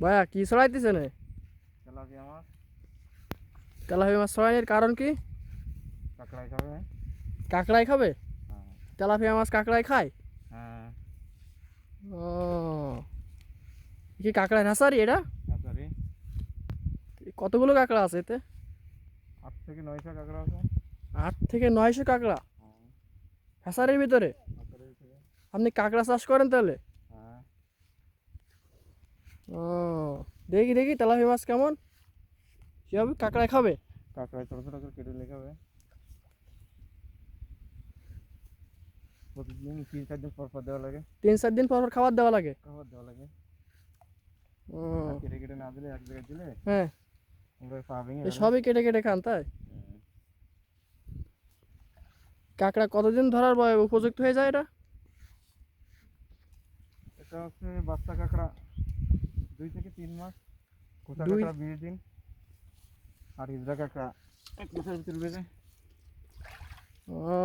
ভাইয়া কি ছড়াইতেছেন? তেলাপিয়া মাছ। তেলাপিয়া মাছ ছড়ানোর কারণ কি? কাঁকড়াই খাবে। কাঁকড়াই খাবে? হ্যাঁ। তেলাপিয়া মাছ কাঁকড়াই খায়? হ্যাঁ। ও, কি কাঁকড়ার হ্যাঁসারি এটা? সরি। কতগুলো কাঁকড়া আছে এতে? 800 থেকে 900 কাঁকড়া আছে। 8 থেকে 900 কাঁকড়া হ্যাঁ। হ্যাঁসারির ভিতরে? হ্যাঁসারির ভিতরে। আপনি কাঁকড়া চাষ করেন তাহলে? হ্যাঁ। ও, দেখি দেখি তেলাপিয়া মাছ কেমন, কি হবে, কাঁকড়ায় খাবে? কাঁকড়ায় ছোটো ছোটো করে কেটে লেখাবে। প্রতিদিন 3-4 দিন পর পর দেওয়া লাগে। 3-4 দিন পর পর খাবার দেওয়া লাগে? খাবার দেওয়া লাগে। ও, কেটে কেটে না দিলে এক জায়গায় দিলে হ্যাঁ, ওগুলো পা ভেঙে এ গেলে। সবই কেটে কেটে খান তাই? কাঁকড়া কতদিন ধরার উপযুক্ত হয়ে যায় এটা? এটা হচ্ছে বাচ্চা কাঁকড়া 2 থেকে 3 মাস, কোচা দুই কাঁকড়া 20 দিন, আর হিজড়া কাঁকড়া 1 মাসের ভিতরে বেড়ে। ও,